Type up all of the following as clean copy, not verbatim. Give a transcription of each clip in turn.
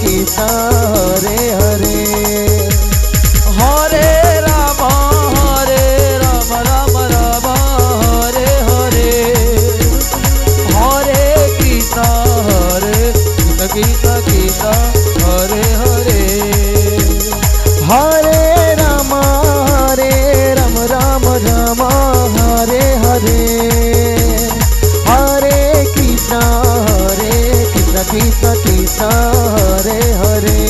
Krishna Hare Hare Hare Ram Ram Ram Hare Hare Hare Krishna Krishna Krishna Hare Hare Hare Ram Ram Ram Hare Hare Hare Krishna Krishna Krishna Hare Hare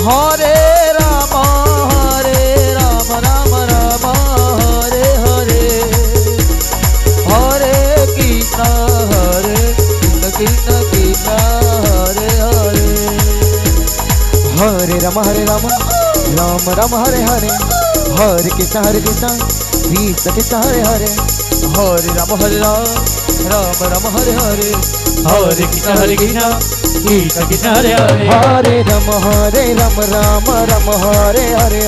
Hare Ram Ram Ram Hare Hare Hare Krishna Krishna Krishna Hare Hare Hare Ram Ram Ram Hare Hare Hare Krishna Krishna Krishna Hare Hare Hare Ram Ram Hare Hare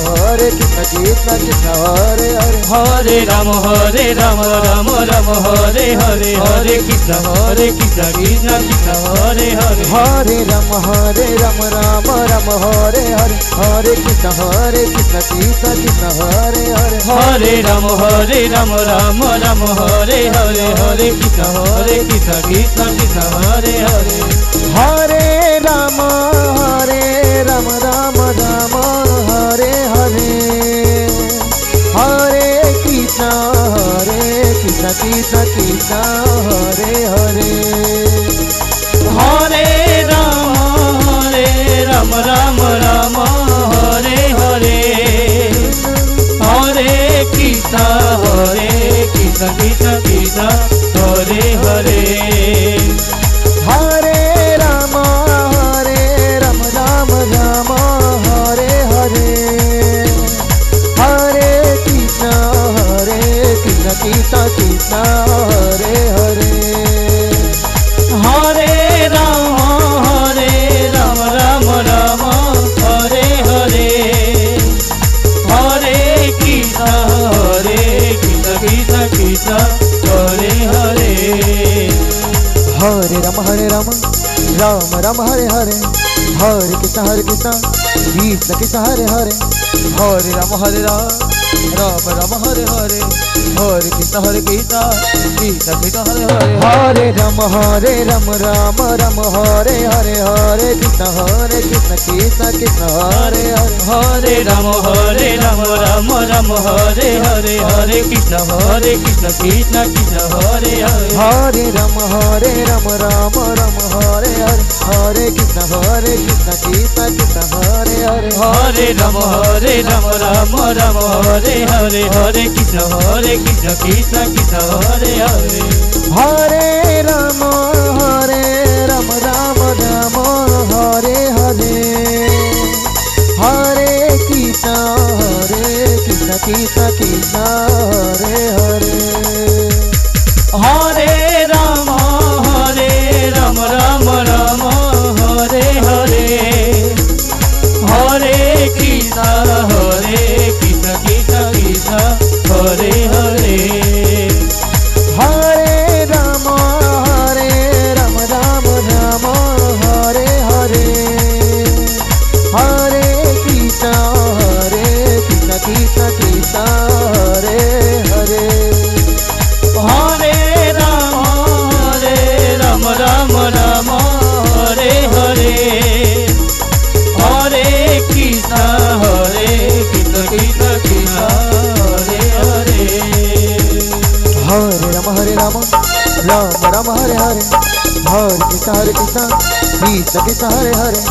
Hare Krishna Krishna Krishna Hare Hare Hare Ram Ram Hare Hare Hare Krishna Krishna Krishna Hare Hare Hare Ram Ram Ram Hare Hare Hare Krishna Krishna Krishna Hare Hare Hare Ram Ram Hare Hare Hare Krishna Krishna Krishna Hare Hare Hare Ram Ram Hare Hare Hare Krishna Krishna Krishna Hare Hare Hare Ram Ram Ram Hare Hare Hare Krishna Krishna Krishna Hare Hare Hare Ram Ram Hare Hare Hare Krishna Krishna Krishna Hare Hare Hare Ram Ram Hare Hare Hare Krishna Krishna Krishna Hare Hare Hare Ram Ram Hare Hare Hare Krishna Krishna Krishna Hare Hare Hare Ram Ram Hare Hare Hare Krishna Krishna Krishna Hare Hare Hare Ram Ram Hare Hare Hare Krishna Krishna Krishna Hare Hare Hare Ram Ram Hare Hare Hare Krishna Krishna Krishna Hare Hare Hare Ram Ram Hare Hare Hare Krishna Krishna Krishna Hare Hare Hare Ram Ram Hare Hare Hare Krishna Krishna Krishna Hare Hare Hare Ram Ram Hare Hare Hare Krishna Krishna Krishna Hare Hare Hare Ram Ram Hare Hare Hare Krishna Krishna Krishna Hare Hare Hare Ram Ram Hare Hare Hare Krishna Krishna Krishna Hare Hare Hare Ram Ram Hare Hare Hare Krishna Krishna Krishna Hare Hare Hare Ram Ram Hare Hare Hare Krishna Krishna Krishna Hare Hare Hare Ram Ram Hare Hare Hare Krishna Krishna Hare Hare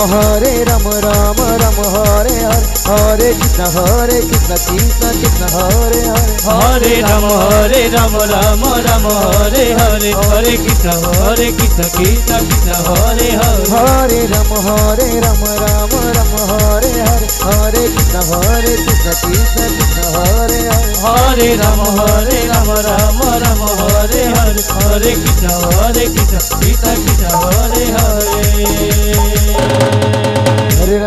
Hare Ram Hare Hare Hare Krishna Krishna Krishna Hare Hare Hare Ram Ram Hare Hare Hare Krishna Krishna Krishna Hare Hare Hare Ram Ram Hare Hare Hare Krishna Krishna Krishna Hare Hare Hare Ram Ram Hare Hare Hare Krishna Krishna Krishna Hare Hare Hare Ram Ram Hare Hare Hare Krishna Krishna Krishna Hare Hare